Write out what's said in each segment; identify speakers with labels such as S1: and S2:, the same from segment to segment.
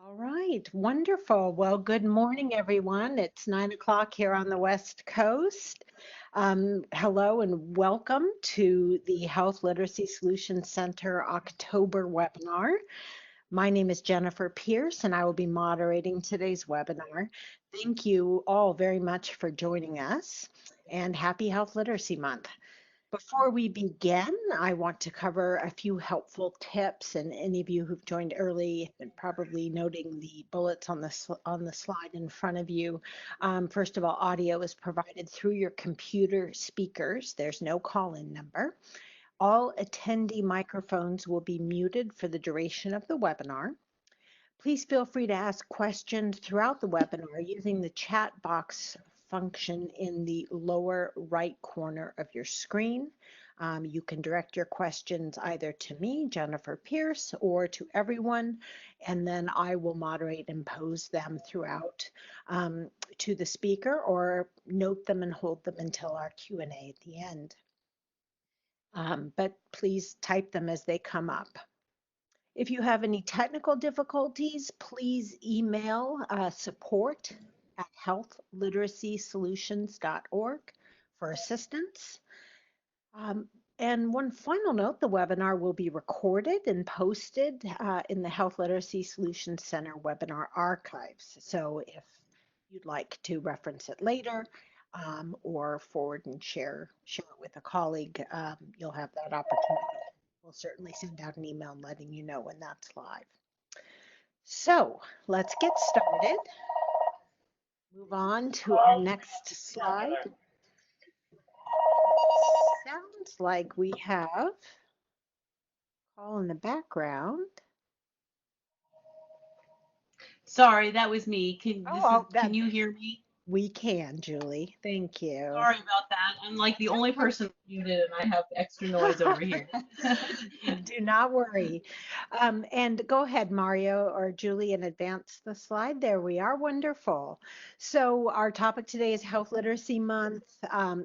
S1: All right, wonderful. Well, good morning, everyone. It's 9 o'clock here on the West Coast. Hello and welcome to the Health Literacy Solutions Center October webinar. My name is Jennifer Pierce, and I will be moderating today's webinar. Thank you all very much for joining us, and happy Health Literacy Month. Before we begin, I want to cover a few helpful tips, and any of you who've joined early and probably noting the bullets on the slide in front of you. First of all, audio is provided through your computer speakers. There's no call-in number. All attendee microphones will be muted for the duration of the webinar. Please feel free to ask questions throughout the webinar using the chat box function in the lower right corner of your screen. You can direct your questions either to me, Jennifer Pierce, or to everyone, and then I will moderate and pose them throughout to the speaker, or note them and hold them until our Q&A at the end. But please type them as they come up. If you have any technical difficulties, please email support@healthliteracysolutions.org for assistance. And one final note, the webinar will be recorded and posted in the Health Literacy Solutions Center webinar archives. So if you'd like to reference it later or forward and share it with a colleague, you'll have that opportunity. We'll certainly send out an email letting you know when that's live. So let's get started. Move on to our next slide. Sounds like we have a call in the background.
S2: Sorry, that was me. Can you hear me?
S1: We can, Julie. Thank you.
S2: Sorry about that. I'm like the only person muted and I have extra noise over here.
S1: Do not worry. And go ahead, Mario or Julie, and advance the slide. There we are. Wonderful. So our topic today is Health Literacy Month.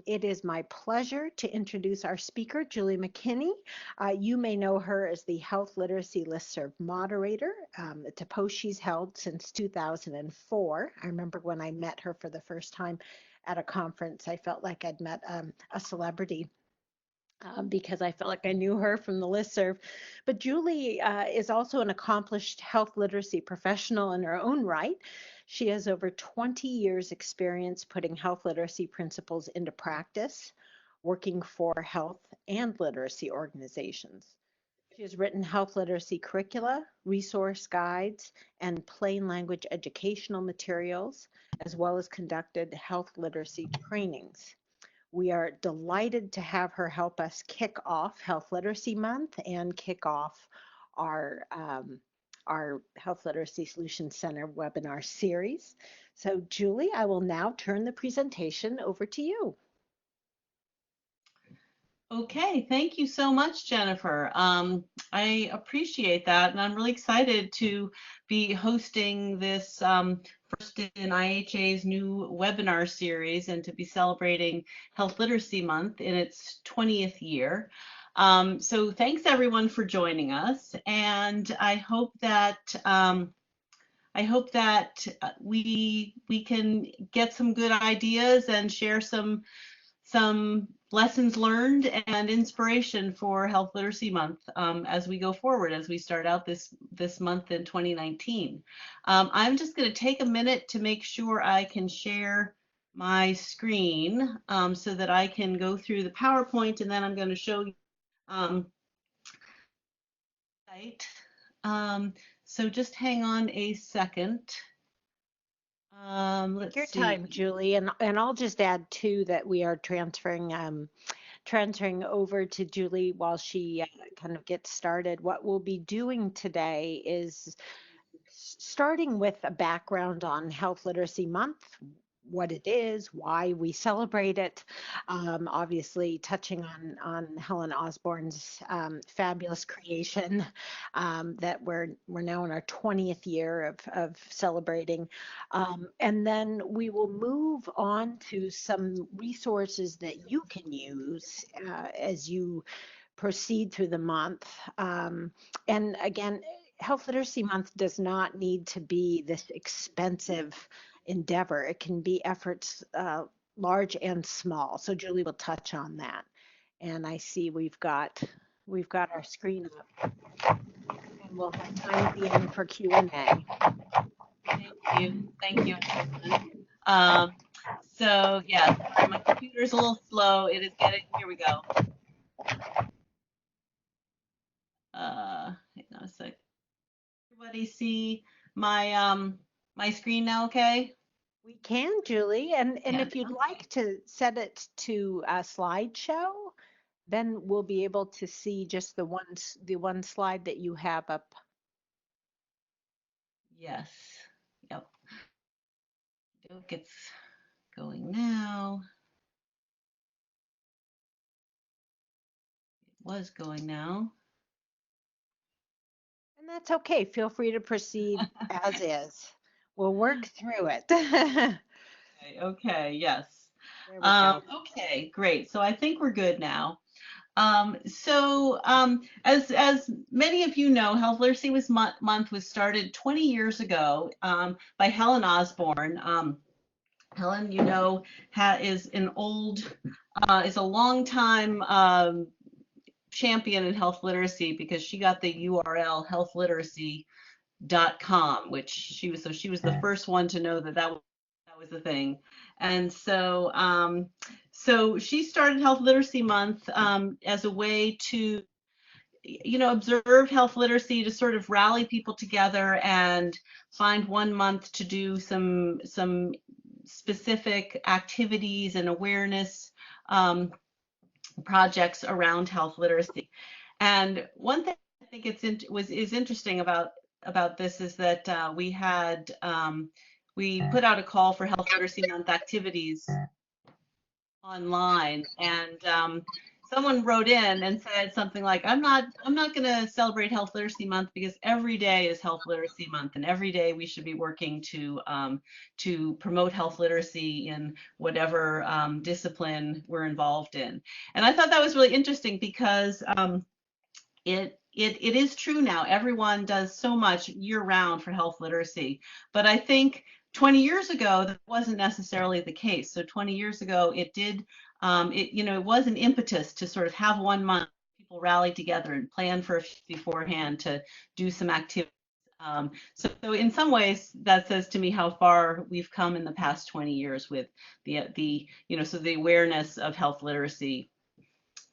S1: It is my pleasure to introduce our speaker, Julie McKinney. You may know her as the Health Literacy Listserv moderator. It's a post she's held since 2004. I remember when I met her for the first time at a conference, I felt like I'd met a celebrity. Because I felt like I knew her from the listserv. But Julie is also an accomplished health literacy professional in her own right. She has over 20 years experience putting health literacy principles into practice, working for health and literacy organizations. She has written health literacy curricula, resource guides, and plain language educational materials, as well as conducted health literacy trainings. We are delighted to have her help us kick off Health Literacy Month and kick off our Health Literacy Solutions Center webinar series. So Julie, I will now turn the presentation over to you.
S2: Okay, thank you so much, Jennifer. I appreciate that, and I'm really excited to be hosting this first in IHA's new webinar series and to be celebrating Health Literacy Month in its 20th year. So thanks everyone for joining us, and I hope that we can get some good ideas and share some lessons learned and inspiration for Health Literacy Month as we go forward, as we start out this month in 2019. I'm just going to take a minute to make sure I can share my screen so that I can go through the PowerPoint, and then I'm going to show you so just hang on a second.
S1: Take your time, Julie, and I'll just add too that we are transferring over to Julie while she kind of gets started. What we'll be doing today is starting with a background on Health Literacy Month, what it is, why we celebrate it, obviously touching on Helen Osborne's fabulous creation that we're now in our 20th year of celebrating. And then we will move on to some resources that you can use as you proceed through the month. And again, Health Literacy Month does not need to be this expensive endeavor. It can be efforts large and small. So Julie will touch on that. And I see we've got our screen up, and we'll have time at the end for Q&A.
S2: Thank you, everyone. So yeah, sorry, my computer's a little slow. It is getting, here we go. Hang on a sec. Everybody see my my screen now, okay?
S1: We can, Julie, and
S2: Yeah,
S1: if you'd
S2: okay.
S1: like to set it to a slideshow, then we'll be able to see just the one slide that you have up.
S2: Yes. Yep. It's going now. It was going now.
S1: And that's okay. Feel free to proceed as is. We'll work through it. There
S2: Okay, yes.
S1: we go.
S2: Okay, great. So I think we're good now. As many of you know, Health Literacy Month was started 20 years ago by Helen Osborne. Helen, you know, is is a long time champion in health literacy because she got the URL healthliteracy.com, which she was the first one to know that was the thing. And so she started Health Literacy Month as a way to, observe health literacy, to sort of rally people together and find one month to do some specific activities and awareness projects around health literacy. And one thing I think is interesting about this is that we put out a call for Health Literacy Month activities online, and someone wrote in and said something like, I'm not going to celebrate Health Literacy Month because every day is Health Literacy Month, and every day we should be working to promote health literacy in whatever discipline we're involved in. And I thought that was really interesting because it is true now. Everyone does so much year round for health literacy, but I think 20 years ago that wasn't necessarily the case. So 20 years ago, it was an impetus to sort of have one month people rally together and plan for beforehand to do some activities. So in some ways, that says to me how far we've come in the past 20 years with the awareness of health literacy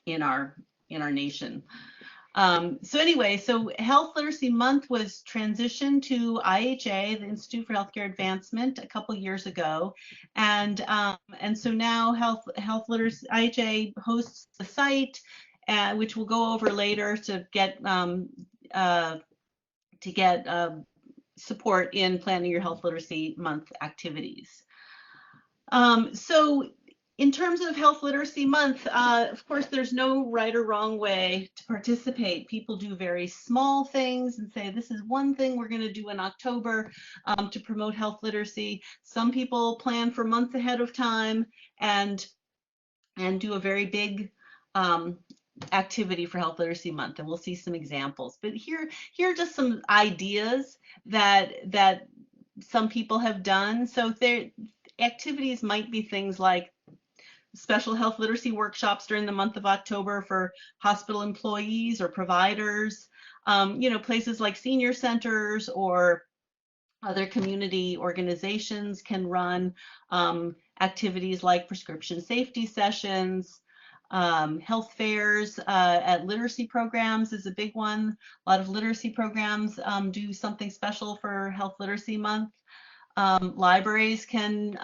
S2: in our nation. So anyway, so Health Literacy Month was transitioned to IHA, the Institute for Healthcare Advancement, a couple years ago, and so now Health Literacy IHA hosts a site, which we'll go over later to get support in planning your Health Literacy Month activities. So in terms of Health Literacy Month, of course, there's no right or wrong way to participate. People do very small things and say, this is one thing we're going to do in October to promote health literacy. Some people plan for months ahead of time and do a very big activity for Health Literacy Month, and we'll see some examples. But here are just some ideas that some people have done. So their activities might be things like special health literacy workshops during the month of October for hospital employees or providers. Places like senior centers or other community organizations can run activities like prescription safety sessions. Health fairs at literacy programs is a big one. A lot of literacy programs do something special for Health Literacy Month. Libraries can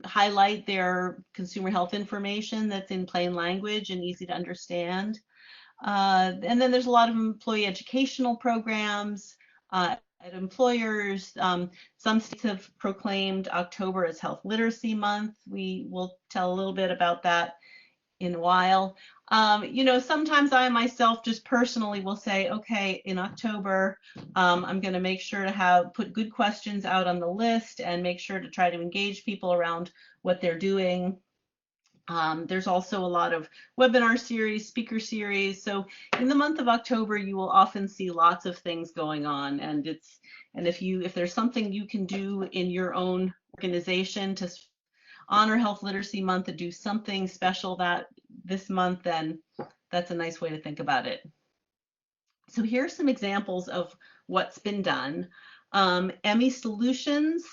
S2: highlight their consumer health information that's in plain language and easy to understand. And then there's a lot of employee educational programs at employers. Some states have proclaimed October as Health Literacy Month. We will tell a little bit about that in a while. Sometimes I myself just personally will say, okay, in October, I'm going to make sure to put good questions out on the list and make sure to try to engage people around what they're doing. There's also a lot of webinar series, speaker series. So in the month of October, you will often see lots of things going on. And if there's something you can do in your own organization to honor Health Literacy Month and do something special that this month, then that's a nice way to think about it. So here are some examples of what's been done. Emmy Solutions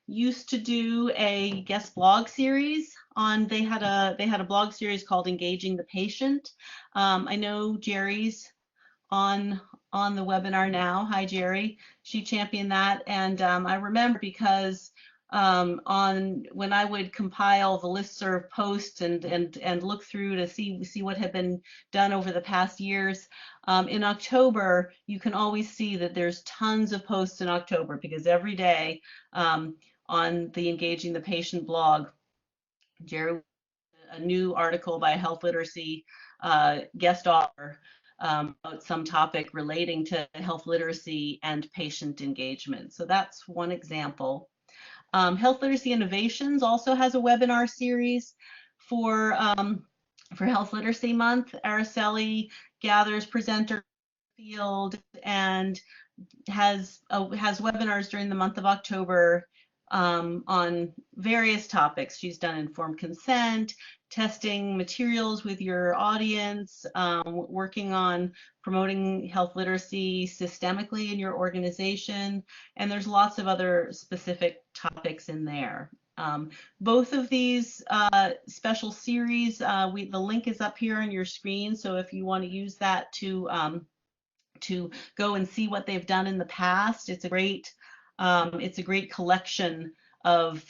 S2: used to do a guest blog series on, they had a blog series called Engaging the Patient. I know Jerry's on the webinar now. Hi, Jerry. She championed that, and I remember because when I would compile the listserv posts and look through to see what had been done over the past years, in October you can always see that there's tons of posts in October, because every day on the Engaging the Patient blog, Jerry, a new article by a health literacy guest author about some topic relating to health literacy and patient engagement. So that's one example. Health Literacy Innovations also has a webinar series for Health Literacy Month. Araceli gathers presenters in the field and has webinars during the month of October on various topics. She's done informed consent, testing materials with your audience, working on promoting health literacy systemically in your organization, and there's lots of other specific topics in there. Both of these special series, the link is up here on your screen, so if you want to use that to go and see what they've done in the past, it's a great collection of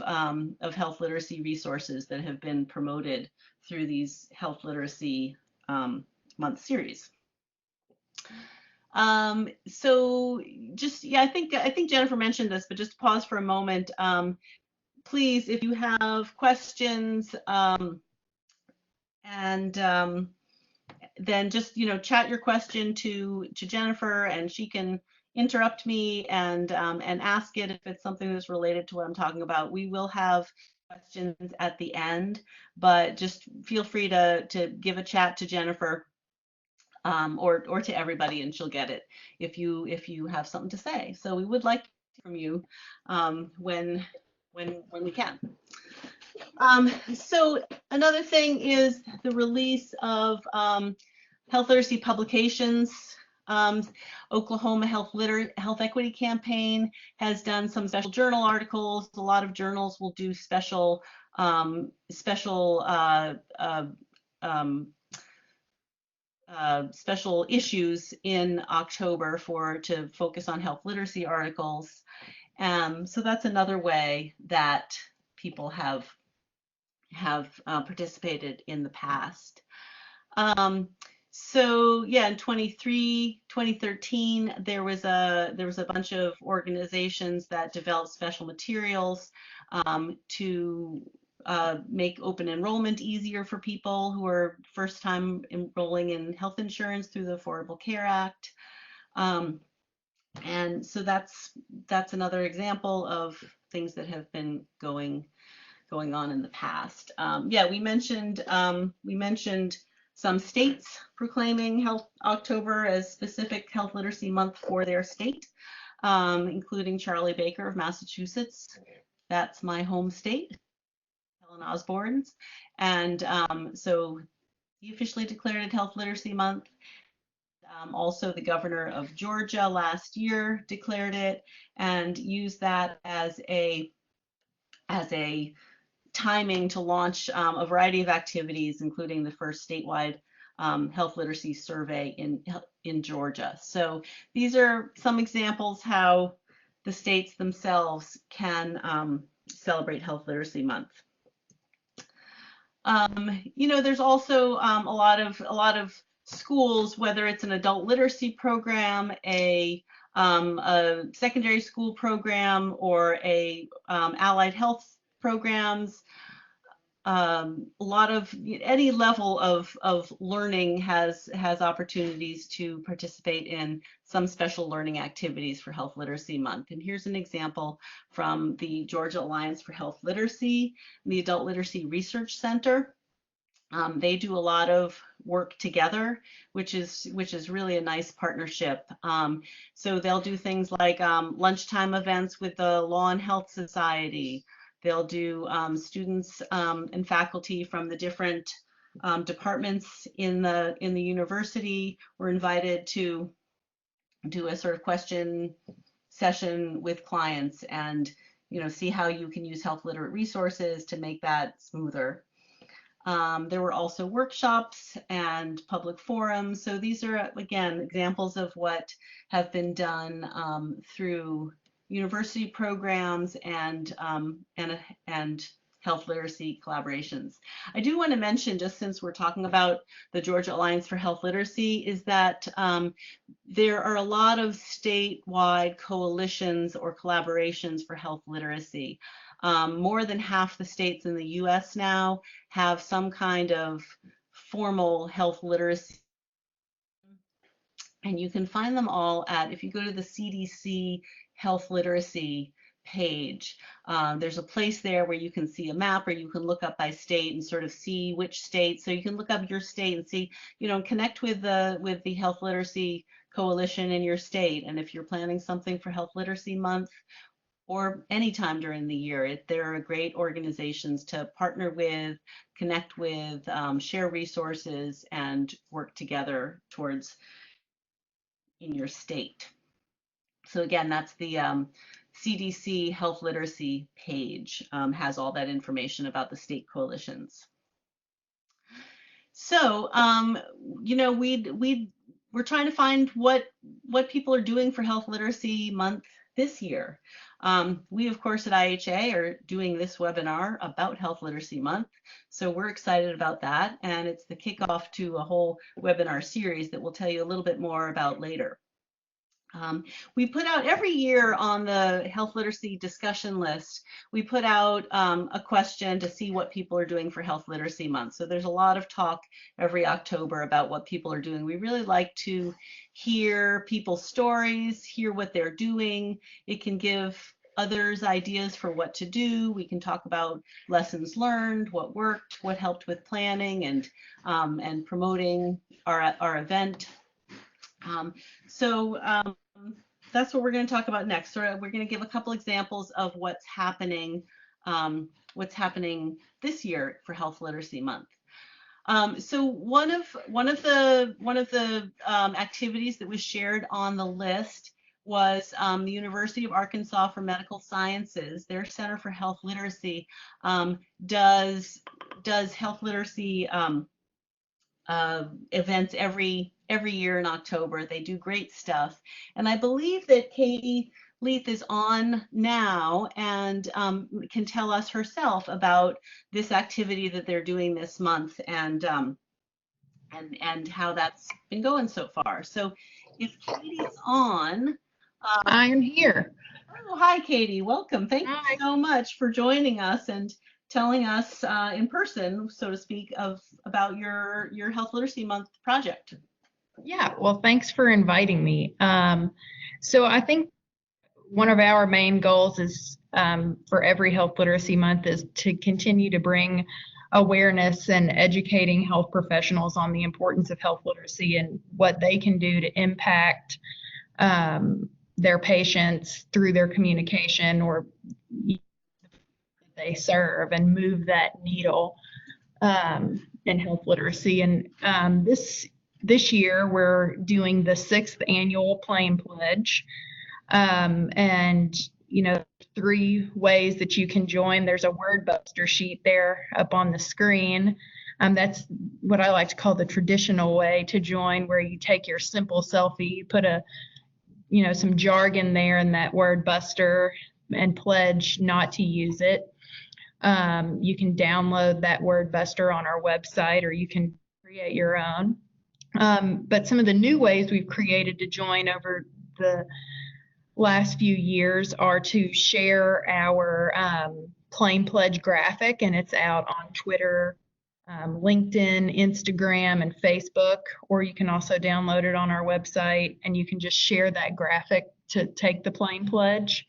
S2: health literacy resources that have been promoted through these Health Literacy Month series. So just, yeah, I think Jennifer mentioned this, but just pause for a moment. Please, if you have questions, then just chat your question to Jennifer, and she can interrupt me and ask it if it's something that's related to what I'm talking about. We will have questions at the end, but just feel free to give a chat to Jennifer or to everybody, and she'll get it if you have something to say. So we would like to hear from you when we can. So another thing is the release of health literacy publications. Oklahoma Health Equity Campaign has done some special journal articles. A lot of journals will do special special issues in October to focus on health literacy articles. So that's another way that people have participated in the past. So yeah, in 2013, there was a bunch of organizations that developed special materials to make open enrollment easier for people who are first time enrolling in health insurance through the Affordable Care Act. And so that's another example of things that have been going on in the past. Yeah, we mentioned some states proclaiming October as specific health literacy month for their state, including Charlie Baker of Massachusetts. That's my home state, Helen Osborne's. And so he officially declared it Health Literacy Month. Also, the governor of Georgia last year declared it and used that as a timing to launch a variety of activities, including the first statewide health literacy survey in Georgia. So these are some examples how the states themselves can celebrate Health Literacy Month. There's also a lot of schools, whether it's an adult literacy program, a secondary school program, or a allied health programs. A lot of any level of learning has opportunities to participate in some special learning activities for Health Literacy Month. And here's an example from the Georgia Alliance for Health Literacy and the Adult Literacy Research Center. They do a lot of work together, which is really a nice partnership. So they'll do things like lunchtime events with the Law and Health Society. They'll do students and faculty from the different departments in the university were invited to do a sort of question session with clients and see how you can use health literate resources to make that smoother. There were also workshops and public forums. So these are, again, examples of what have been done through university programs and health literacy collaborations. I do want to mention, just since we're talking about the Georgia Alliance for Health Literacy, is that there are a lot of statewide coalitions or collaborations for health literacy. More than half the states in the US now have some kind of formal health literacy. And you can find them all if you go to the CDC health literacy page, there's a place there where you can see a map, or you can look up by state and sort of see which state. So you can look up your state and see, connect with the health literacy coalition in your state. And if you're planning something for Health Literacy Month, or anytime during the year, there are great organizations to partner with, connect with, share resources, and work together towards in your state. So again, that's the CDC Health Literacy page, has all that information about the state coalitions. So, we're trying to find what people are doing for Health Literacy Month this year. We, of course, at IHA are doing this webinar about Health Literacy Month, so we're excited about that, and it's the kickoff to a whole webinar series that we'll tell you a little bit more about later. We put out every year on the health literacy discussion list, we put out a question to see what people are doing for Health Literacy Month. So there's a lot of talk every October about what people are doing. We really like to hear people's stories, hear what they're doing. It can give others ideas for what to do. We can talk about lessons learned, what worked, what helped with planning and promoting our event. That's what we're going to talk about next. So we're going to give a couple examples of what's happening this year for Health Literacy Month. So one of the activities that was shared on the list was the University of Arkansas for Medical Sciences. Their Center for Health Literacy does health literacy events every year in October. They do great stuff. And I believe that Katie Leith is on now and can tell us herself about this activity that they're doing this month and how that's been going so far. So if Katie's on.
S3: I am here.
S2: Oh, hi, Katie. Welcome. Thank
S3: Hi.
S2: you so much for joining us and telling us in person, so to speak, about your Health Literacy Month project.
S3: Yeah, well, thanks for inviting me. So I think one of our main goals is for every Health Literacy Month is to continue to bring awareness and educating health professionals on the importance of health literacy and what they can do to impact their patients through their communication or they serve and move that needle in health literacy. And this year we're doing the 6th annual Plain Pledge. And 3 ways that you can join. There's a word buster sheet there up on the screen. That's what I like to call the traditional way to join, where you take your simple selfie, you put some jargon there in that word buster and pledge not to use it. You can download that word buster on our website, or you can create your own. But some of the new ways we've created to join over the last few years are to share our Plain Pledge graphic, and it's out on Twitter, LinkedIn, Instagram, and Facebook, or you can also download it on our website and you can just share that graphic to take the Plain Pledge.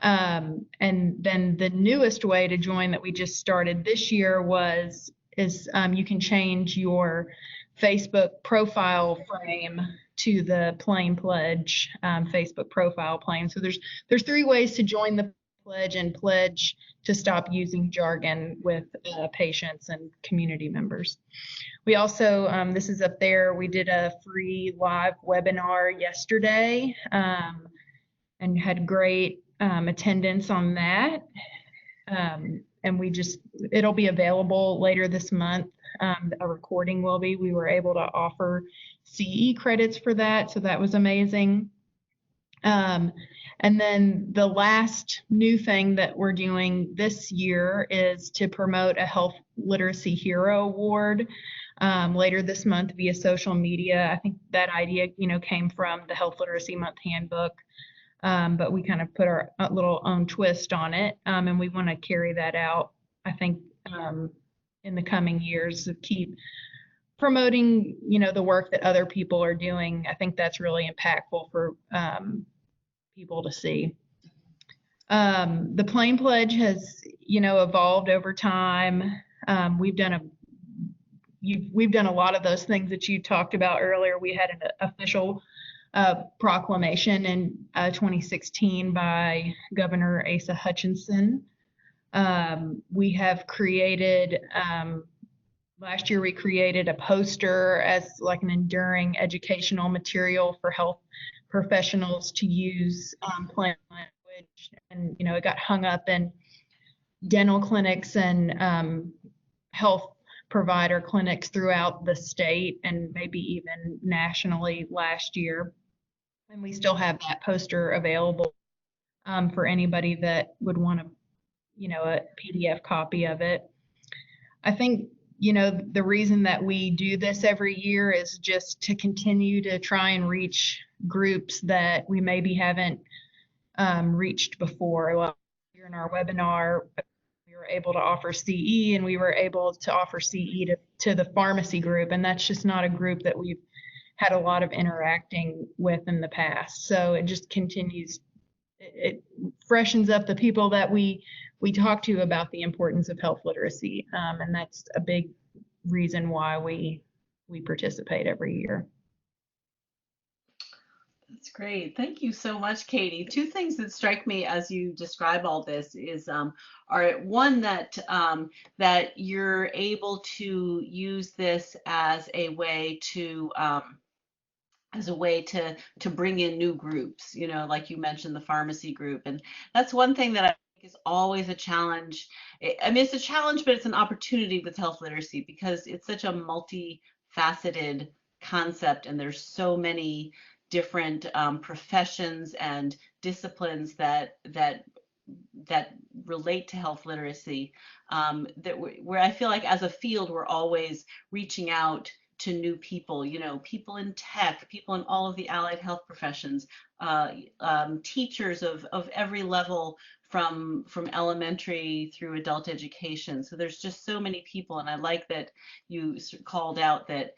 S3: And then the newest way to join that we just started this year was is you can change your Facebook profile frame to the Plain Pledge Facebook profile frame. So there's 3 ways to join the pledge and pledge to stop using jargon with patients and community members. We also, this is up there, we did a free live webinar yesterday and had great attendance on that. And it'll be available later this month. A recording will be. We were able to offer CE credits for that, so that was amazing. And then the last new thing that we're doing this year is to promote a Health Literacy Hero Award later this month via social media. I think that idea, came from the Health Literacy Month handbook. But we kind of put our little own twist on it, and we want to carry that out, I think, in the coming years, to keep promoting, the work that other people are doing. I think that's really impactful for people to see. The Plain Pledge has, evolved over time. We've done a lot of those things that you talked about earlier. We had an official proclamation in 2016 by Governor Asa Hutchinson. We have created, last year we created a poster as like an enduring educational material for health professionals to use plain language. And, it got hung up in dental clinics and health provider clinics throughout the state and maybe even nationally last year. And we still have that poster available for anybody that would want a PDF copy of it. I think, the reason that we do this every year is just to continue to try and reach groups that we maybe haven't reached before. Well, in our webinar, we were able to offer CE, and we were able to offer CE to the pharmacy group, and that's just not a group that we've had a lot of interacting with in the past. So it just continues, it freshens up the people that we talk to about the importance of health literacy. And that's a big reason why we participate every year.
S2: That's great. Thank you so much, Katie. 2 things that strike me as you describe all this is are one that you're able to use this as a way to bring in new groups, like you mentioned, the pharmacy group. And that's one thing that I think is always a challenge. I mean, it's a challenge, but it's an opportunity with health literacy because it's such a multifaceted concept, and there's so many different professions and disciplines that relate to health literacy, where I feel like as a field, we're always reaching out to new people, people in tech, people in all of the allied health professions, teachers of every level from elementary through adult education. So there's just so many people, and I like that you called out that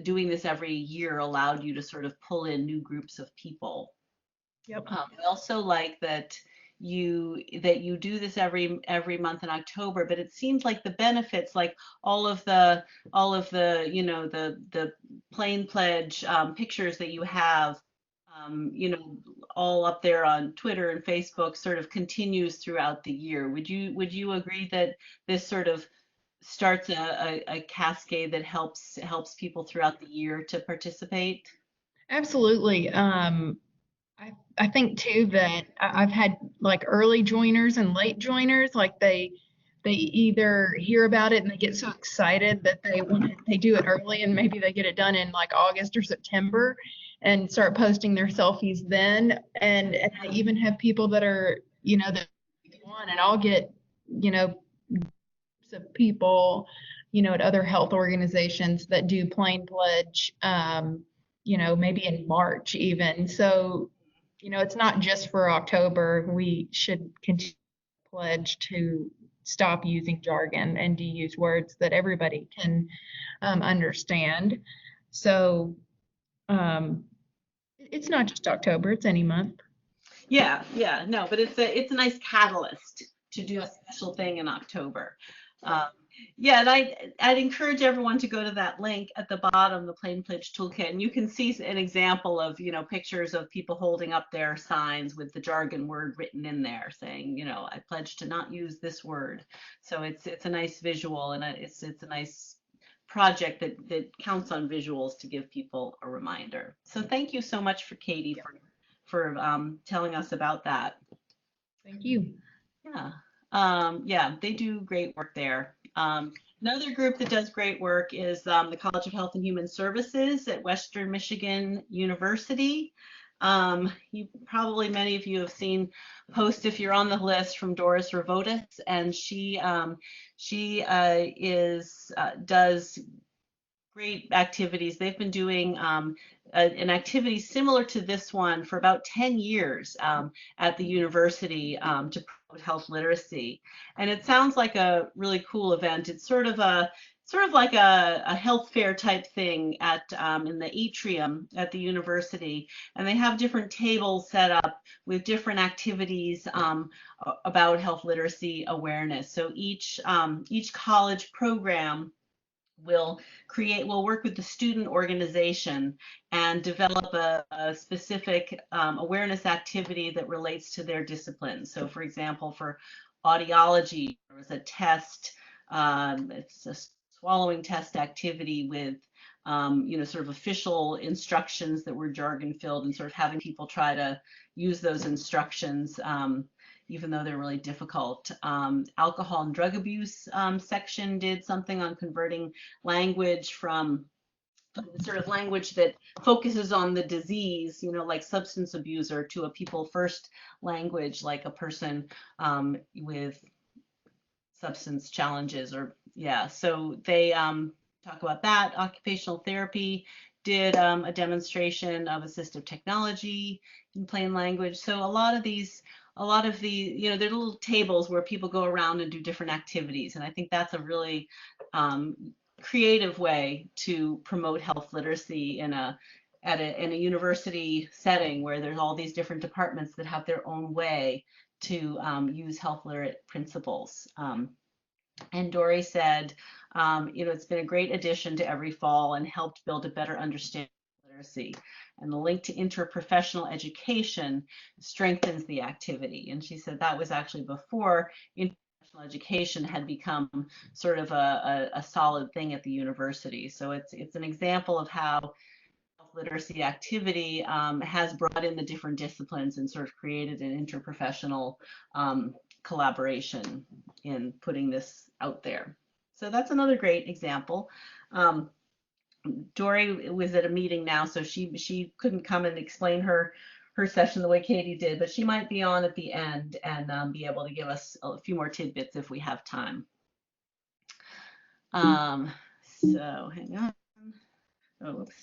S2: doing this every year allowed you to sort of pull in new groups of people.
S3: Yep.
S2: I also like that you do this every month in October, but it seems like the benefits, like all of the the Plain Pledge pictures that you have, all up there on Twitter and Facebook, sort of continues throughout the year. Would you agree that this sort of starts a cascade that helps people throughout the year to participate?
S3: Absolutely. I think too that I've had like early joiners and late joiners, like they either hear about it and they get so excited that they do it early, and maybe they get it done in like August or September and start posting their selfies then. And I even have people that are, that one, and I'll get, of people, at other health organizations that do Plain Pledge, maybe in March even. So, it's not just for October. We should continue to pledge to stop using jargon and to use words that everybody can understand. So it's not just October, it's any month.
S2: Yeah, no, but it's a nice catalyst to do a special thing in October. Yeah, and I'd encourage everyone to go to that link at the bottom, the Plain Pledge Toolkit, and you can see an example of, pictures of people holding up their signs with the jargon word written in there, saying, I pledge to not use this word. So it's a nice visual, and it's a nice project that counts on visuals to give people a reminder. So thank you so much for Katie for telling us about that.
S3: Thank you.
S2: Yeah. Yeah, they do great work there. Another group that does great work is the College of Health and Human Services at Western Michigan University. Many of you have seen posts, if you're on the list, from Doris Ravotis, and she does great activities. They've been doing an activity similar to this one for about 10 years at the university to promote health literacy. And it sounds like a really cool event. It's sort of like a health fair type thing at in the atrium at the university. And they have different tables set up with different activities about health literacy awareness. So each college program will work with the student organization and develop a specific awareness activity that relates to their discipline. So for example, for audiology, there was a test, it's a swallowing test activity with sort of official instructions that were jargon filled, and sort of having people try to use those instructions even though they're really difficult. Alcohol and drug abuse section did something on converting language from sort of language that focuses on the disease, like substance abuser, to a people first language, like a person with substance challenges, so they talk about that. Occupational therapy did a demonstration of assistive technology in plain language. So a lot of the, there are little tables where people go around and do different activities. And I think that's a really creative way to promote health literacy in a university setting where there's all these different departments that have their own way to use health literate principles. And Dory said, it's been a great addition to every fall and helped build a better understanding of literacy. And the link to interprofessional education strengthens the activity. And she said that was actually before interprofessional education had become sort of a solid thing at the university. So it's an example of how literacy activity has brought in the different disciplines and sort of created an interprofessional collaboration in putting this out there. So that's another great example. Dory was at a meeting now, so she couldn't come and explain her session the way Katie did, but she might be on at the end and be able to give us a few more tidbits if we have time. So hang on. Oops.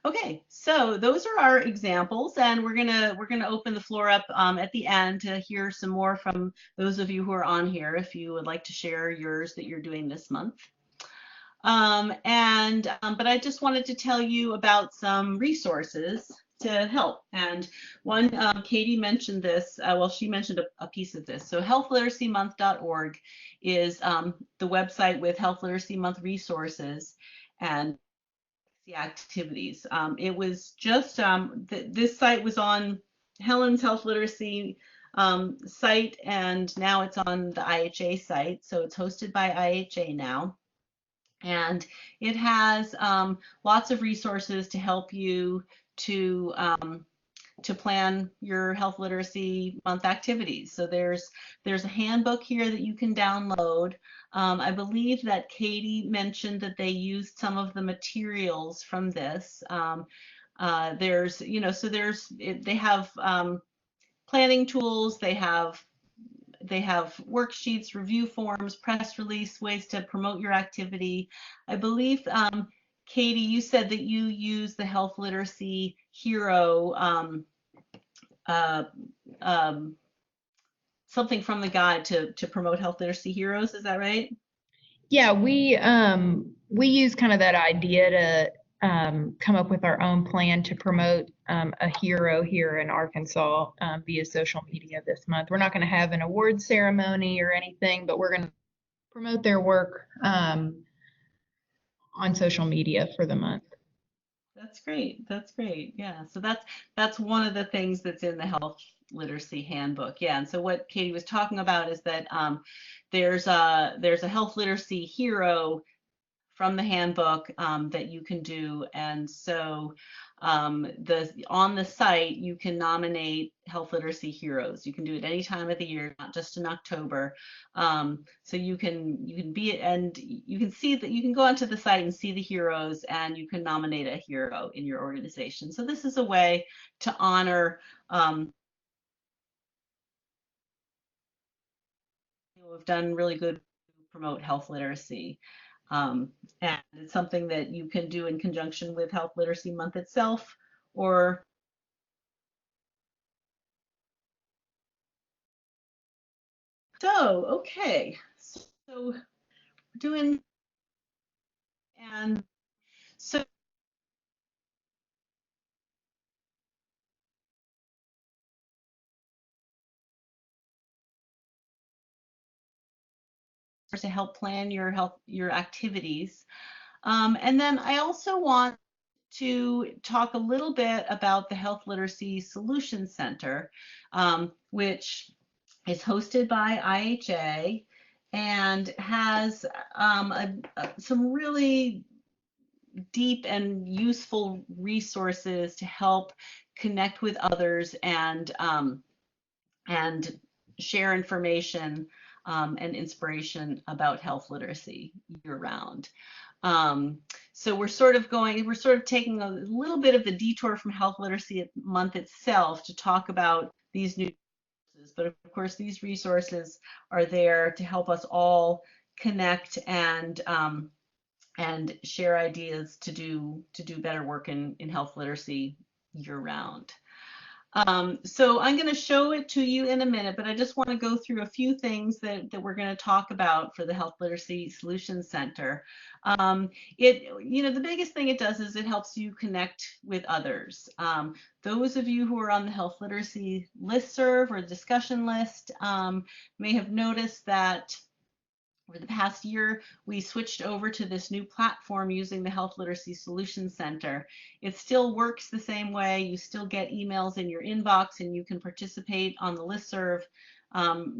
S2: Okay, so those are our examples, and we're gonna open the floor up at the end to hear some more from those of you who are on here, if you would like to share yours that you're doing this month. But I just wanted to tell you about some resources to help. And one, Katie mentioned this. She mentioned a piece of this. So healthliteracymonth.org is the website with Health Literacy Month resources and the activities. It was just this site was on Helen's Health Literacy site, and now it's on the IHA site. So it's hosted by IHA now, and it has lots of resources to help you to plan your health literacy month activities. So there's a handbook here that you can download. I believe that Katie mentioned that they used some of the materials from this. They have planning tools, they have worksheets, review forms, press release, ways to promote your activity. I believe, Katie, you said that you use the Health Literacy Hero something from the guide to promote health literacy heroes. Is that right?
S3: Yeah, we use kind of that idea to come up with our own plan to promote a hero here in Arkansas via social media this month. We're not going to have an award ceremony or anything, but we're going to promote their work on social media for the month.
S2: That's great. That's great. Yeah. So that's one of the things that's in the health literacy handbook. Yeah. And so what Katie was talking about is that there's a health literacy hero from the handbook that you can do. And so on the site, you can nominate health literacy heroes. You can do it any time of the year, not just in October. So you can be, and you can see that you can go onto the site and see the heroes, and you can nominate a hero in your organization. So this is a way to honor who have done really good to promote health literacy. And it's something that you can do in conjunction with Health Literacy Month itself, or so, okay. So we're doing, and so to help plan your activities. And then I also want to talk a little bit about the Health Literacy Solutions Center, which is hosted by IHA and has some really deep and useful resources to help connect with others and share information and inspiration about health literacy year round. So we're sort of taking a little bit of the detour from Health Literacy Month itself to talk about these new resources. But of course, these resources are there to help us all connect and share ideas to do better work in health literacy year round. So I'm going to show it to you in a minute, but I just want to go through a few things that we're going to talk about for the Health Literacy Solutions Center. The biggest thing it does is it helps you connect with others. Those of you who are on the Health Literacy listserv or discussion list may have noticed that over the past year, we switched over to this new platform using the Health Literacy Solutions Center. It still works the same way. You still get emails in your inbox and you can participate on the listserv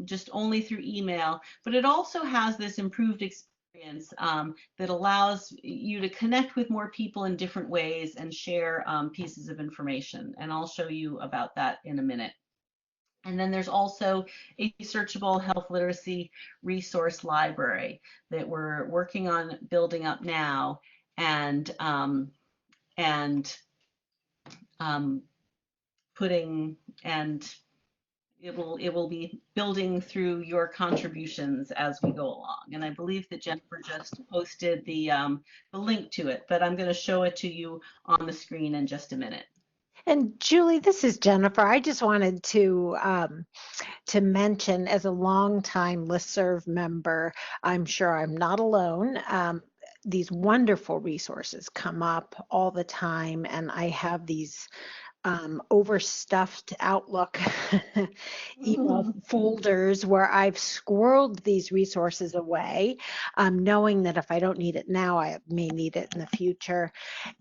S2: just only through email. But it also has this improved experience that allows you to connect with more people in different ways and share pieces of information. And I'll show you about that in a minute. And then there's also a searchable health literacy resource library that we're working on building up now, and putting, and it will be building through your contributions as we go along. And I believe that Jennifer just posted the link to it, but I'm going to show it to you on the screen in just a minute.
S1: And Julie, this is Jennifer. I just wanted to mention, as a longtime listserv member, I'm sure I'm not alone. These wonderful resources come up all the time, and I have these overstuffed Outlook email folders where I've squirreled these resources away, knowing that if I don't need it now, I may need it in the future.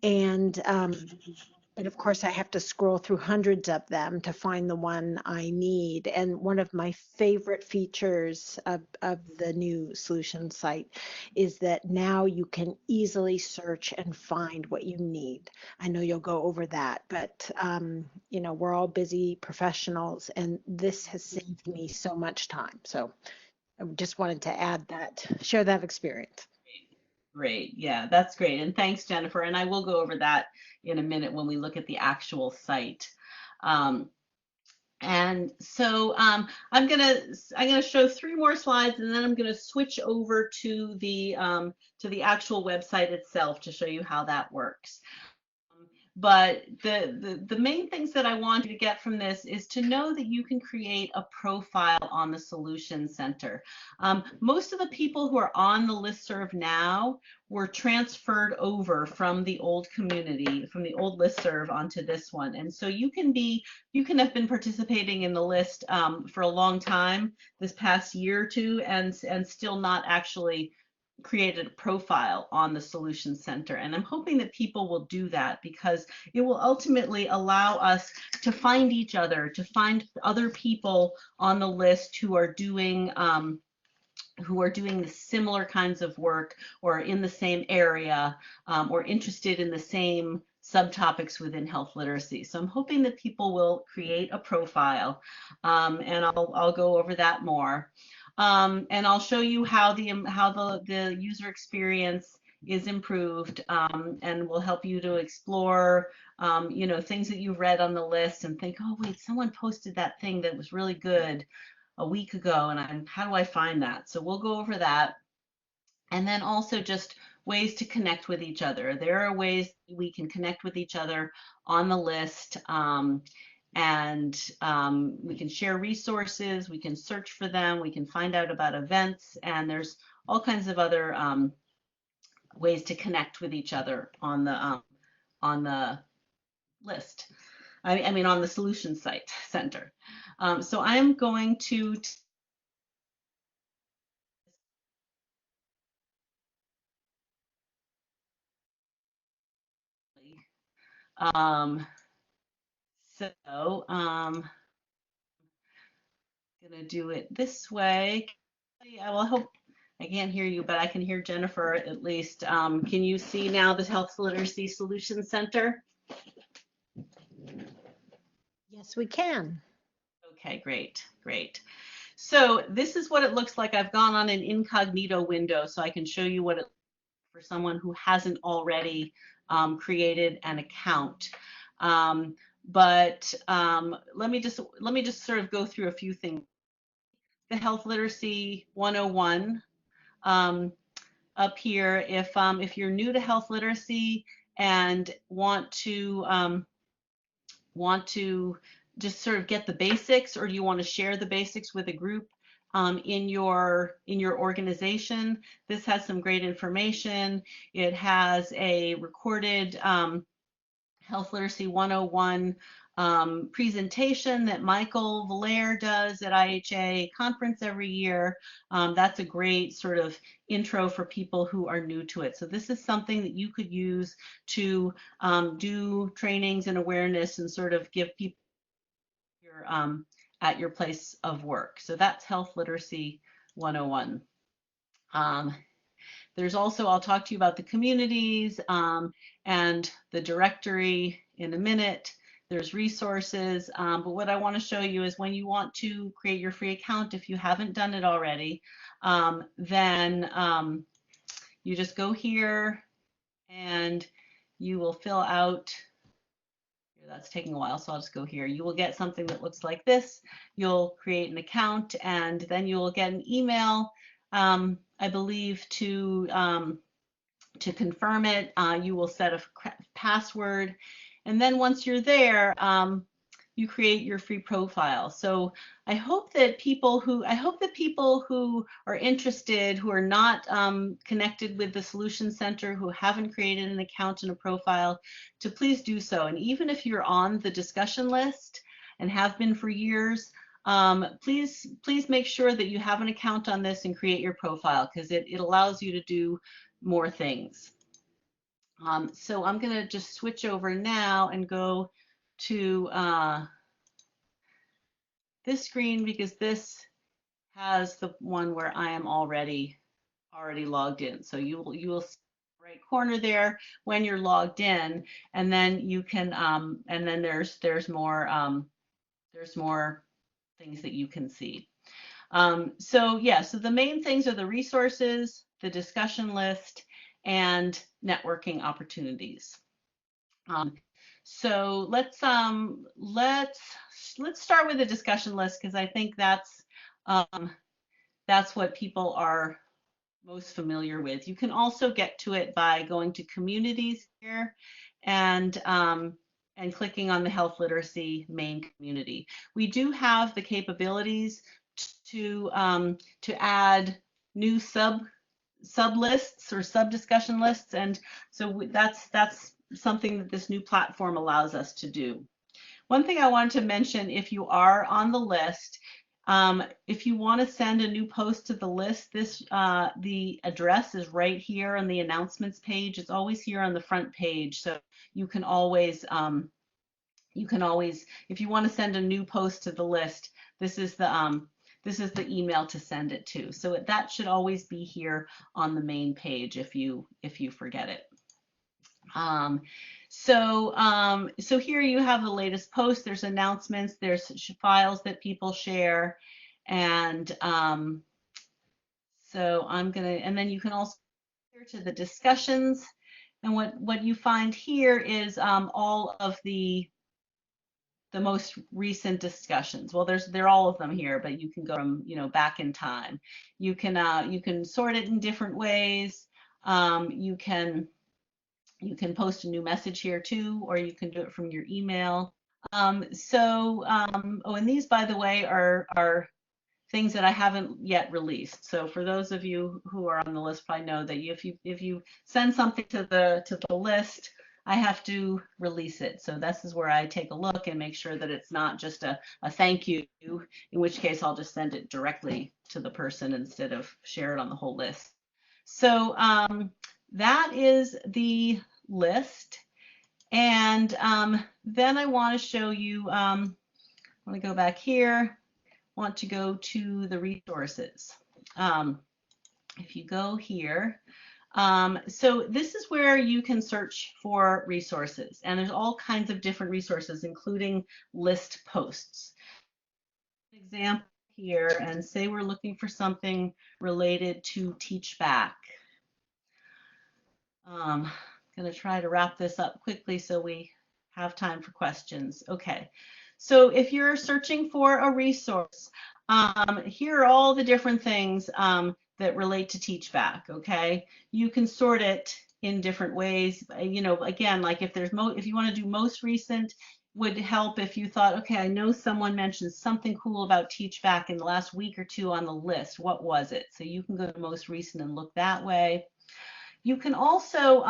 S1: And of course, I have to scroll through hundreds of them to find the one I need. And one of my favorite features of the new solution site is that now you can easily search and find what you need. I know you'll go over that, but we're all busy professionals, and this has saved me so much time. So I just wanted to add that, share that experience.
S2: Great. Yeah, that's great. And thanks, Jennifer. And I will go over that in a minute when we look at the actual site. And so I'm gonna show 3 more slides, and then I'm gonna switch over to the actual website itself to show you how that works. But the main things that I want you to get from this is to know that you can create a profile on the Solution Center. Most of the people who are on the listserv now were transferred over from the old community, from the old listserv onto this one. And so you can have been participating in the list for a long time, this past year or two, and still not actually created a profile on the Solution Center. And I'm hoping that people will do that, because it will ultimately allow us to find each other, to find other people on the list who are doing the similar kinds of work, or in the same area, or interested in the same subtopics within health literacy. So I'm hoping that people will create a profile, and I'll go over that more. And I'll show you how the user experience is improved, and will help you to explore things that you've read on the list and think, oh wait, someone posted that thing that was really good a week ago, and how do I find that? So we'll go over that. And then also just ways to connect with each other. There are ways we can connect with each other on the list, and we can share resources, we can search for them, we can find out about events, and there's all kinds of other ways to connect with each other on the list. I mean on the Solution Center. So I'm going to gonna do it this way. I hope I can't hear you, but I can hear Jennifer at least. Can you see now the Health Literacy Solution Center?
S1: Yes, we can.
S2: Okay, great, great. So this is what it looks like. I've gone on an incognito window so I can show you what it looks like for someone who hasn't already created an account. But let me just sort of go through a few things. The Health Literacy 101 up here. If you're new to health literacy and want to just sort of get the basics, or do you want to share the basics with a group in your organization, this has some great information. It has a recorded Health Literacy 101 presentation that Michael Valaire does at IHA conference every year. That's a great sort of intro for people who are new to it. So this is something that you could use to do trainings and awareness and sort of give people at your place of work. So that's Health Literacy 101. There's also, I'll talk to you about the communities and the directory in a minute. There's resources, but what I want to show you is when you want to create your free account, if you haven't done it already, then you just go here and you will fill out. That's taking a while, so I'll just go here. You will get something that looks like this. You'll create an account, and then you will get an email, I believe, to confirm it. You will set a password, and then once you're there, you create your free profile. So I hope that people who are interested, who are not connected with the Solution Center, who haven't created an account and a profile, to please do so. And even if you're on the discussion list and have been for years, please make sure that you have an account on this and create your profile, because it allows you to do more things. So I'm going to just switch over now and go to this screen, because this has the one where I am already logged in. So you will see in the right corner there when you're logged in, and then you can and then there's more things that you can see. So yeah, so the main things are the resources, the discussion list, and networking opportunities. So let's start with the discussion list, because I think that's what people are most familiar with. You can also get to it by going to communities here and clicking on the health literacy main community. We do have the capabilities to add new sub lists or sub discussion lists, and so that's something that this new platform allows us to do. One thing I wanted to mention, if you are on the list, if you want to send a new post to the list, the address is right here on the announcements page. It's always here on the front page, so you can always, if you want to send a new post to the list, this is the email to send it to. So that should always be here on the main page if you forget it. So here you have the latest posts. There's announcements. There's files that people share, and so I'm gonna. And then you can also go to the discussions, and what you find here is all of the most recent discussions. Well, they're all of them here, but you can go from back in time. You can sort it in different ways. You can post a new message here too, or you can do it from your email. Oh, and these, by the way, are things that I haven't yet released. So for those of you who are on the list, I know that if you send something to the list, I have to release it. So this is where I take a look and make sure that it's not just a thank you, in which case I'll just send it directly to the person instead of share it on the whole list. So that is the list. And then I want to show you, I want to go back here, want to go to the resources. If you go here, so this is where you can search for resources, and there's all kinds of different resources, including list posts. An example here, and say we're looking for something related to Teach Back. I'm going to try to wrap this up quickly so we have time for questions. Okay, so if you're searching for a resource, here are all the different things that relate to Teach Back. Okay, you can sort it in different ways. Again, like if you want to do most recent, would help if you thought, okay, I know someone mentioned something cool about Teach Back in the last week or two on the list. What was it? So you can go to most recent and look that way. You can also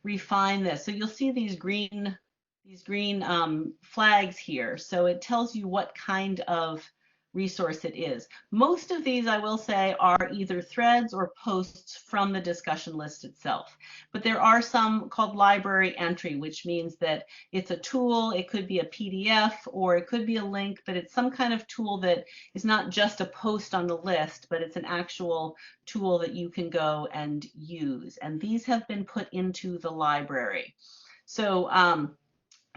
S2: refine this. So you'll see these green flags here. So it tells you what kind of resource it is. Most of these, I will say, are either threads or posts from the discussion list itself. But there are some called library entry, which means that it's a tool. It could be a PDF or it could be a link, but it's some kind of tool that is not just a post on the list, but it's an actual tool that you can go and use. And these have been put into the library. So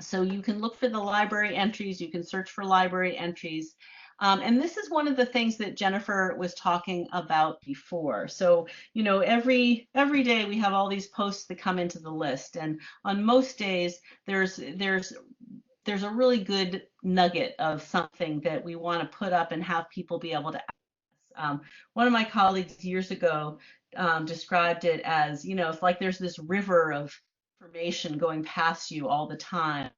S2: so you can look for the library entries. You can search for library entries. And this is one of the things that Jennifer was talking about before. So, every day we have all these posts that come into the list, and on most days there's a really good nugget of something that we want to put up and have people be able to access. One of my colleagues years ago described it as, it's like there's this river of information going past you all the time.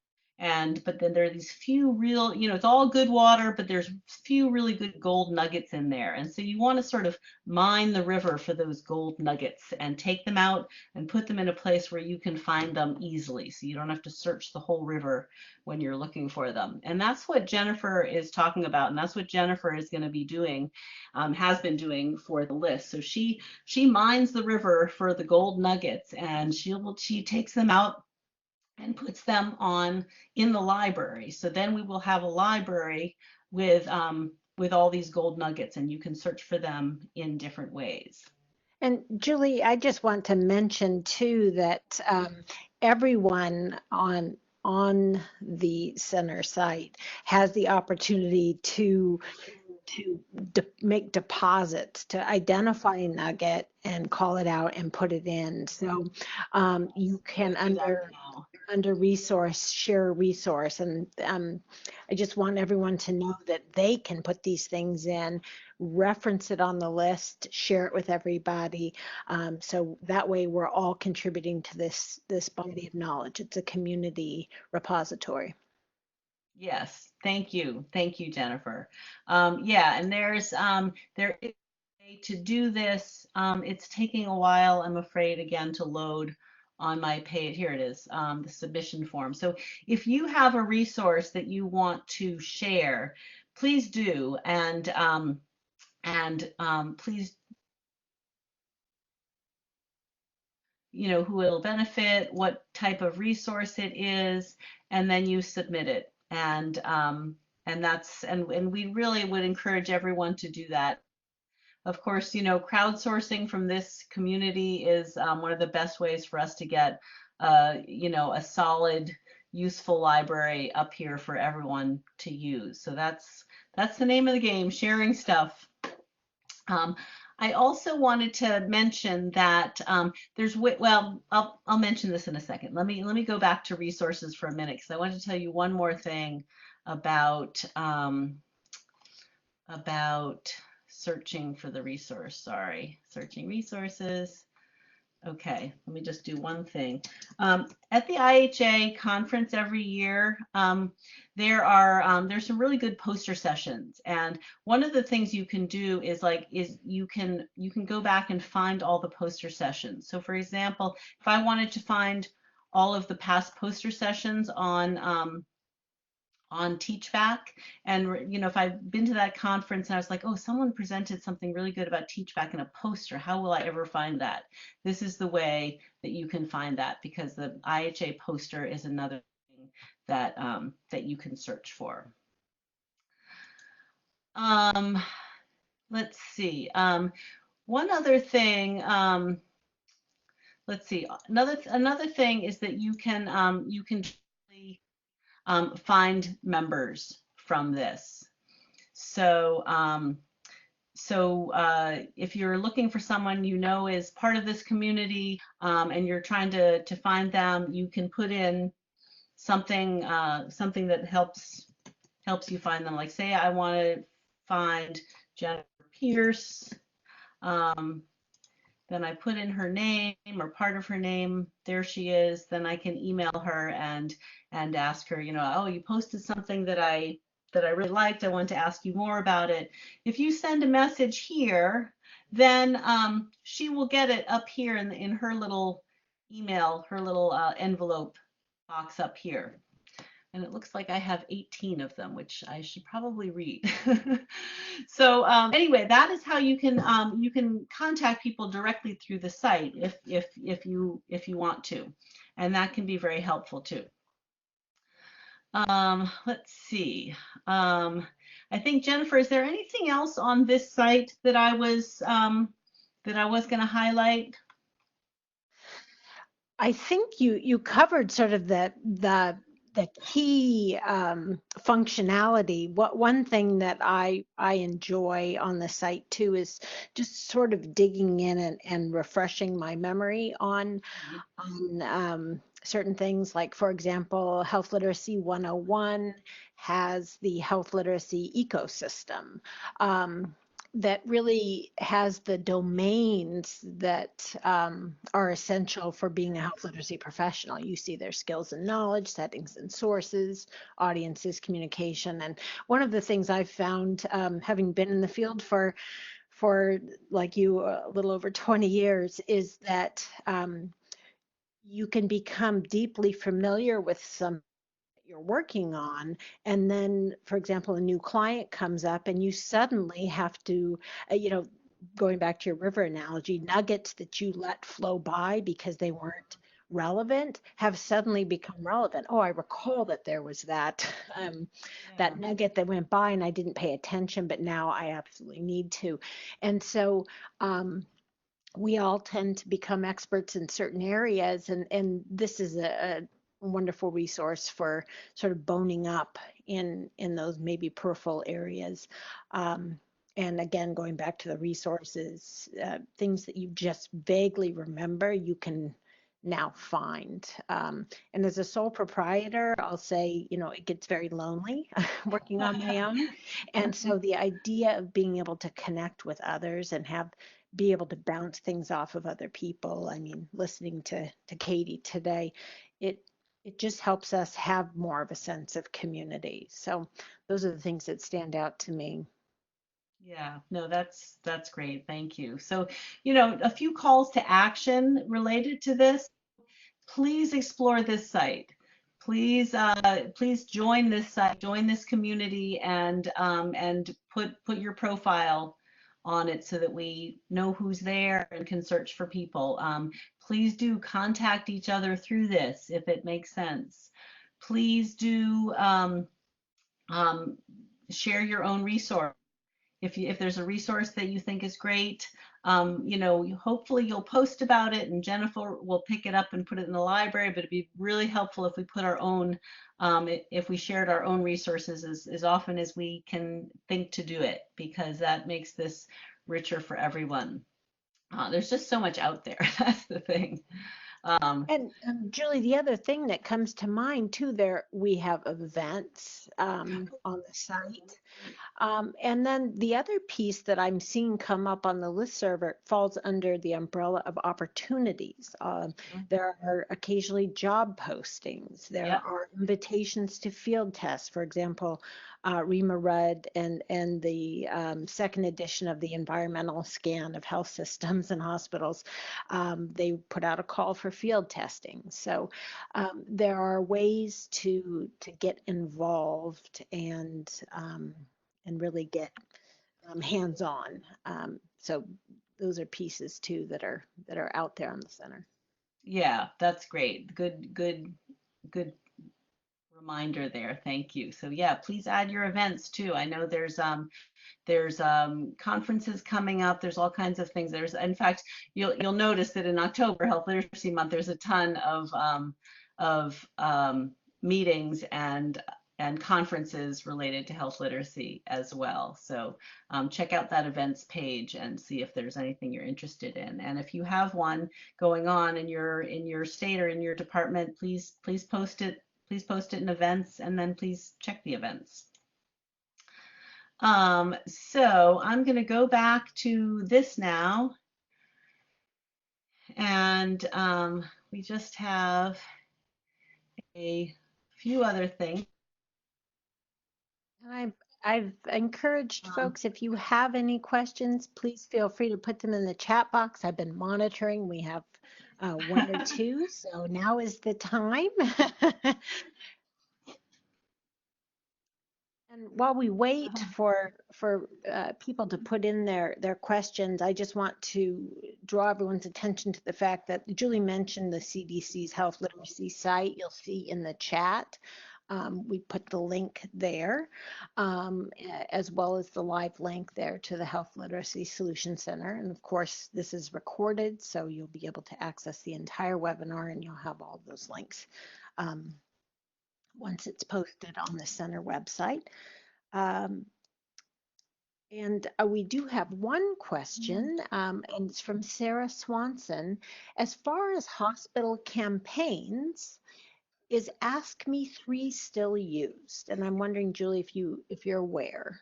S2: But then there are these few real, it's all good water, but there's few really good gold nuggets in there. And so you want to sort of mine the river for those gold nuggets and take them out and put them in a place where you can find them easily. So you don't have to search the whole river when you're looking for them. And that's what Jennifer is talking about. And that's what Jennifer is going to be doing, has been doing for the list. So she mines the river for the gold nuggets, and she takes them out and puts them in the library. So then we will have a library with all these gold nuggets, and you can search for them in different ways.
S1: And Julie, I just want to mention too that everyone on the center site has the opportunity to make deposits, to identify a nugget and call it out and put it in. So you can under resource, share a resource. And I just want everyone to know that they can put these things in, reference it on the list, share it with everybody. So that way we're all contributing to this body of knowledge. It's a community repository.
S2: Yes, thank you. Thank you, Jennifer. Yeah, and there is a way to do this. It's taking a while, I'm afraid, again, to load on my page. Here it is, the submission form. So if you have a resource that you want to share, please do. And please, who it'll benefit, what type of resource it is, and then you submit it. And we really would encourage everyone to do that. Of course, crowdsourcing from this community is one of the best ways for us to get, a solid, useful library up here for everyone to use. So that's the name of the game, sharing stuff. I also wanted to mention that I'll mention this in a second. Let me go back to resources for a minute, because I want to tell you one more thing about searching for the resource. Sorry, searching resources. Okay, let me just do one thing. At the IHA conference every year, there's some really good poster sessions, and one of the things you can do is you can go back and find all the poster sessions. So, for example, if I wanted to find all of the past poster sessions on TeachBack, and if I've been to that conference and I was like, oh, someone presented something really good about TeachBack in a poster, how will I ever find that? This is the way that you can find that, because the IHA poster is another thing that that you can search for. Let's see. One other thing. Let's see. Another thing is that you can find members from this. So if you're looking for someone is part of this community, and you're trying to find them, you can put in something that helps you find them. Like, say I want to find Jennifer Pierce. Then I put in her name or part of her name. There she is. Then I can email her and ask her, oh, you posted something that I really liked. I want to ask you more about it. If you send a message here, then she will get it up here in her little email, her little envelope box up here. And it looks like I have 18 of them, which I should probably read. So anyway, that is how you can contact people directly through the site if you want to, and that can be very helpful too. Let's see. I think, Jennifer, is there anything else on this site that I was going to highlight?
S1: I think you covered sort of the key functionality. One thing that I enjoy on the site too is just sort of digging in and refreshing my memory on certain things. Like, for example, Health Literacy 101 has the health literacy ecosystem. That really has the domains that are essential for being a health literacy professional. You see their skills and knowledge, settings and sources, audiences, communication. And one of the things I've found, having been in the field for like you, a little over 20 years, is that you can become deeply familiar with some you're working on, and then, for example, a new client comes up and you suddenly have to going back to your river analogy, nuggets that you let flow by because they weren't relevant have suddenly become relevant. Oh, I recall that there was that that nugget that went by and I didn't pay attention, but now I absolutely need to. And so we all tend to become experts in certain areas, and this is a wonderful resource for sort of boning up in those maybe peripheral areas. And again, going back to the resources, things that you just vaguely remember, you can now find. And as a sole proprietor, I'll say, it gets very lonely working on my own. And so the idea of being able to connect with others and be able to bounce things off of other people. I mean, listening to Katie today, it it just helps us have more of a sense of community. So those are the things that stand out to me.
S2: Yeah, no, that's great. Thank you. So, a few calls to action related to this. Please explore this site. Please join this site, join this community, and put your profile on it so that we know who's there and can search for people. Please do contact each other through this if it makes sense. Please do um, share your own resource. If there's a resource that you think is great, hopefully you'll post about it and Jennifer will pick it up and put it in the library, but it'd be really helpful if we put our own, if we shared our own resources as often as we can think to do it, because that makes this richer for everyone. There's just so much out there. That's the thing. Um,
S1: And Julie, the other thing that comes to mind too, there we have events on the site. And then the other piece that I'm seeing come up on the listserv falls under the umbrella of opportunities. There are occasionally job postings. There
S2: yep.
S1: are invitations to field tests. For example, Rima Rudd and the second edition of the environmental scan of health systems and hospitals, they put out a call for field testing. So there are ways to get involved and really get hands-on. So those are pieces too that are out there on the center.
S2: Yeah, that's great. Good reminder there. Thank you. So yeah, please add your events too. I know there's conferences coming up. There's all kinds of things. In fact, you'll notice that in October, Health Literacy Month, there's a ton of meetings and conferences related to health literacy as well. So check out that events page and see if there's anything you're interested in. And if you have one going on in your state or in your department, please post it. Please post it in events, and then please check the events. So I'm going to go back to this now, and we just have a few other things.
S1: And I've encouraged
S2: Um,
S1: folks, if you have any questions, please feel free to put them in the chat box. I've been monitoring. We have one or two, so now is the time. And while we wait for people to put in their questions, I just want to draw everyone's attention to the fact that Julie mentioned the CDC's health literacy site. You'll see in the chat. We put the link there, as well as the live link there to the Health Literacy Solution Center. And of course, this is recorded, so you'll be able to access the entire webinar and you'll have all those links once it's posted on the center website. Um, and we do have one question, and it's from Sarah Swanson. As far as hospital campaigns, is Ask Me 3 still used? And I'm wondering, Julie, if you're aware.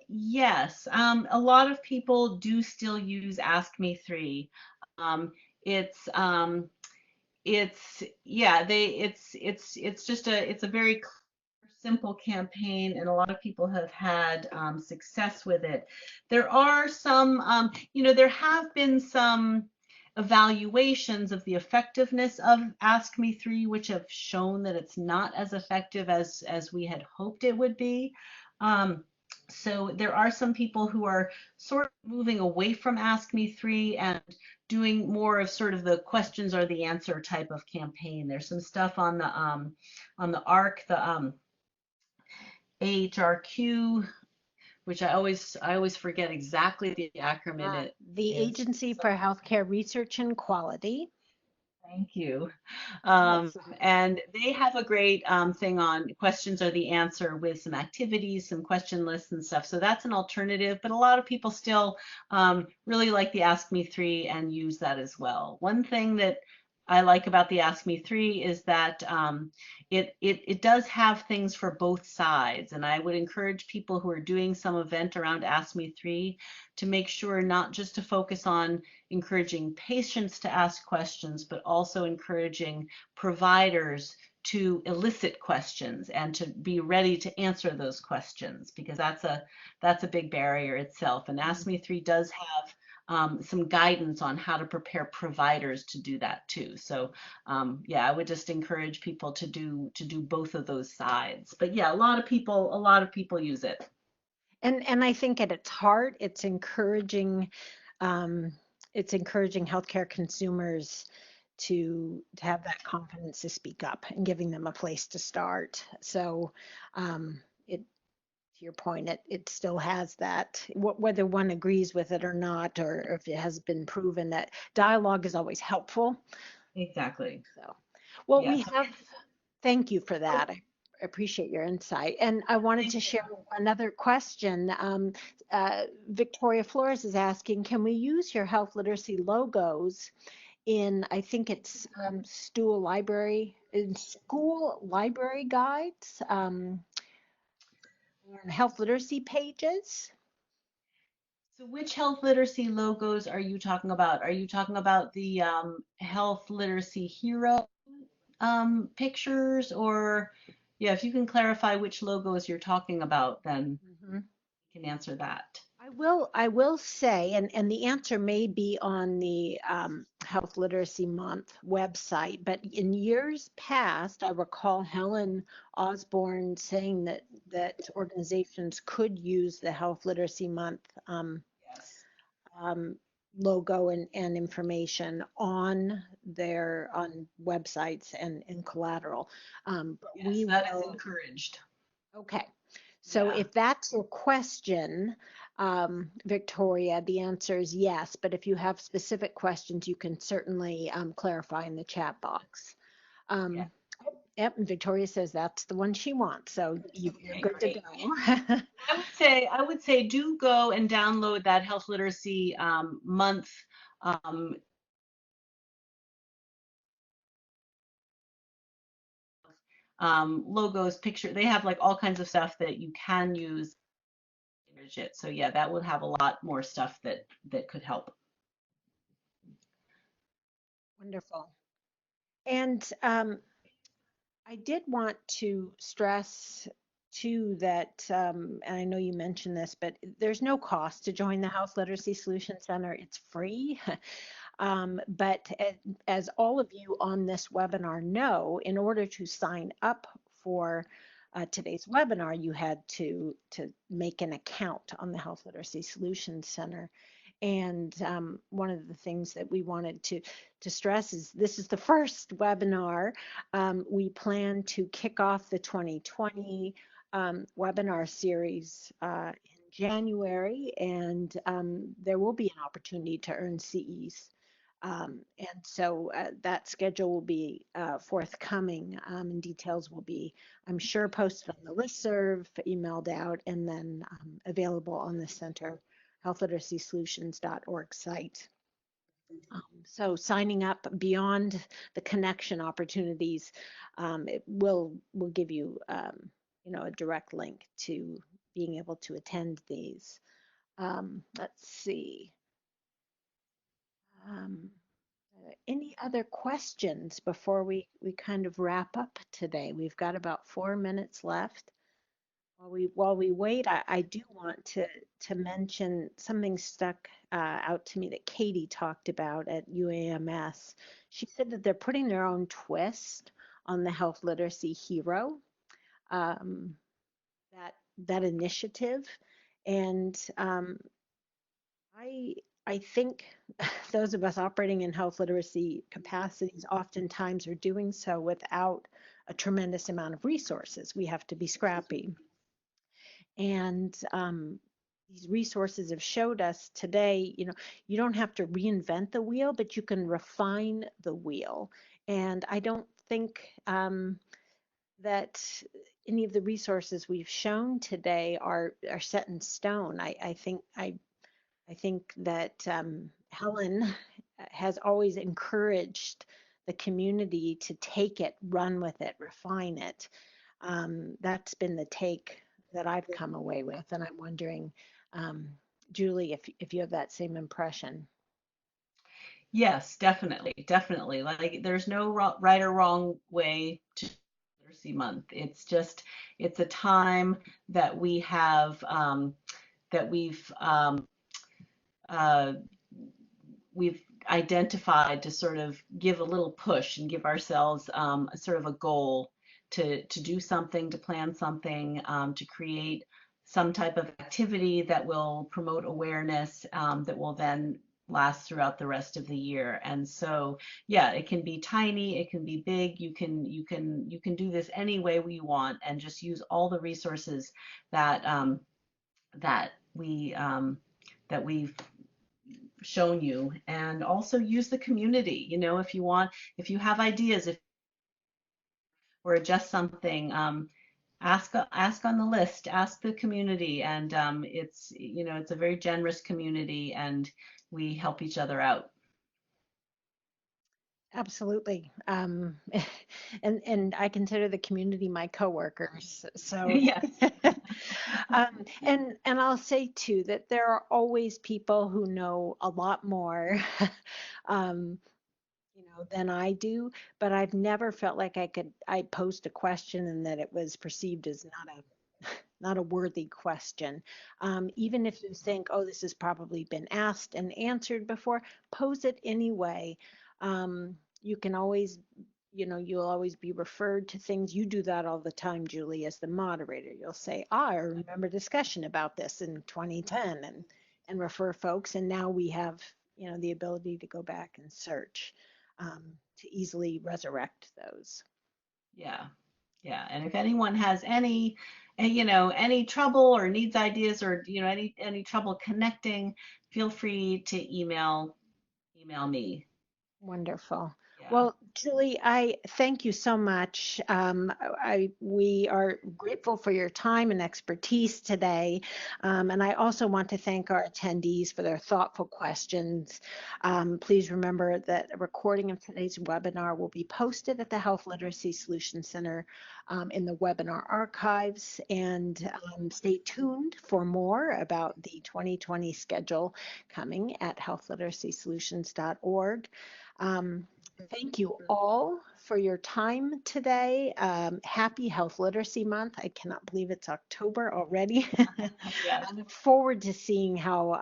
S2: Yes, a lot of people do still use Ask Me 3. Um, it's yeah, it's a very simple campaign, and a lot of people have had success with it. There are some, there have been some evaluations of the effectiveness of Ask Me 3, which have shown that it's not as effective as we had hoped it would be. So there are some people who are sort of moving away from Ask Me 3 and doing more of sort of the questions or the answer type of campaign. There's some stuff on the ARC, the AHRQ, which I always forget exactly the acronym it
S1: The
S2: is.
S1: Agency for Healthcare Research and Quality.
S2: Thank you.
S1: That's
S2: And they have a great thing on questions are the answer with some activities, some question lists and stuff. So that's an alternative, but a lot of people still really like the Ask Me 3 and use that as well. One thing that I like about the Ask Me 3 is that it does have things for both sides. And I would encourage people who are doing some event around Ask Me 3 to make sure not just to focus on encouraging patients to ask questions, but also encouraging providers to elicit questions and to be ready to answer those questions, because that's a big barrier itself. And Ask Me 3 does have some guidance on how to prepare providers to do that too. So yeah, I would just encourage people to do both of those sides. But yeah, a lot of people use it.
S1: and I think at its heart, um, it's encouraging healthcare consumers to have that confidence to speak up and giving them a place to start. So, it to your point, it still has that, whether one agrees with it or not, or if it has been proven that dialogue is always helpful.
S2: Exactly.
S1: So, well,
S2: Yeah.
S1: we have, thank you for
S2: Oh,
S1: that. I appreciate your insight. And I wanted
S2: thank
S1: to
S2: you.
S1: share another question. Victoria Flores is asking, can we use your health literacy logos in, I think it's school library guides, or health literacy pages?
S2: So which health literacy logos are you talking about? Are you talking about the health literacy hero pictures, or yeah, if you can clarify which logos you're talking about, then
S1: Mhm.
S2: we can answer that.
S1: I will say, and the answer may be on the Health Literacy Month website, but in years past, I recall Helen Osborne saying that organizations could use the Health Literacy Month
S2: Yes.
S1: um, logo and information on websites and collateral. But
S2: Yes,
S1: we
S2: that is
S1: will.
S2: encouraged.
S1: Okay. So
S2: Yeah.
S1: if that's your question, Victoria, the answer is yes. But if you have specific questions, you can certainly clarify in the chat box.
S2: Yeah.
S1: Um, yep, and Victoria says that's the one she wants. So you're
S2: Okay,
S1: good to
S2: great.
S1: go.
S2: I would say do go and download that health literacy month um, logos, picture. They have like all kinds of stuff that you can use to image it. So yeah, that would have a lot more stuff that could help.
S1: Wonderful. And I did want to stress too that, and I know you mentioned this, but there's no cost to join the Health Literacy Solution Center. It's free. But as all of you on this webinar know, in order to sign up for today's webinar, you had to make an account on the Health Literacy Solutions Center. And one of the things that we wanted to stress is this is the first webinar. We plan to kick off the 2020 webinar series in January, and there will be an opportunity to earn CEs. And so that schedule will be forthcoming, and details will be, I'm sure, posted on the listserv, emailed out, and then available on the center healthliteracysolutions.org site. So signing up beyond the connection opportunities, it will give you, a direct link to being able to attend these. Let's see. Um, any other questions before we kind of wrap up today? We've got about 4 minutes left. While we wait, I do want to mention something stuck out to me that Katie talked about at UAMS. She said that they're putting their own twist on the health literacy hero, um, that initiative, and I think those of us operating in health literacy capacities oftentimes are doing so without a tremendous amount of resources. We have to be scrappy. And these resources have showed us today, you don't have to reinvent the wheel, but you can refine the wheel. And I don't think that any of the resources we've shown today are set in stone. I think that Helen has always encouraged the community to take it, run with it, refine it. That's been the take that I've come away with, and I'm wondering, um, Julie, if you have that same impression.
S2: Yes, definitely, definitely. Like there's no right or wrong way to Literacy Month. It's a time that we have that uh, we've identified to sort of give a little push and give ourselves a sort of a goal to do something, to plan something, to create some type of activity that will promote awareness, that will then last throughout the rest of the year. And so, yeah, it can be tiny, it can be big. You can do this any way we want, and just use all the resources that that we that we've shown you, and also use the community. If you have ideas, if or adjust something, ask on the list, ask the community. And it's a very generous community, and we help each other out.
S1: Absolutely. And I consider the community my coworkers. So,
S2: Yes.
S1: and I'll say too that there are always people who know a lot more, um, than I do, but I've never felt like I posed a question and that it was perceived as not a worthy question. Even if you think, oh, this has probably been asked and answered before, pose it anyway. You can always, you'll always be referred to things. You do that all the time, Julie, as the moderator. You'll say, I remember discussion about this in 2010, and refer folks. And now we have, the ability to go back and search, to easily resurrect those.
S2: Yeah. Yeah. And if anyone has any trouble or needs ideas, or any trouble connecting, feel free to email me.
S1: Wonderful.
S2: Yeah.
S1: Well, Julie, I thank you so much. We are grateful for your time and expertise today. And I also want to thank our attendees for their thoughtful questions. Please remember that a recording of today's webinar will be posted at the Health Literacy Solutions Center, in the webinar archives. And stay tuned for more about the 2020 schedule coming at healthliteracysolutions.org. Um, Thank you all for your time today. Happy Health Literacy Month. I cannot believe it's October already.
S2: Yes.
S1: I look forward to seeing how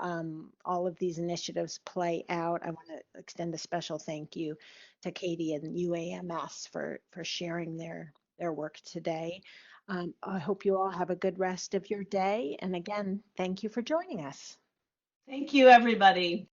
S1: all of these initiatives play out. I want to extend a special thank you to Katie and UAMS for sharing their work today. I hope you all have a good rest of your day. And again, thank you for joining us.
S2: Thank you, everybody.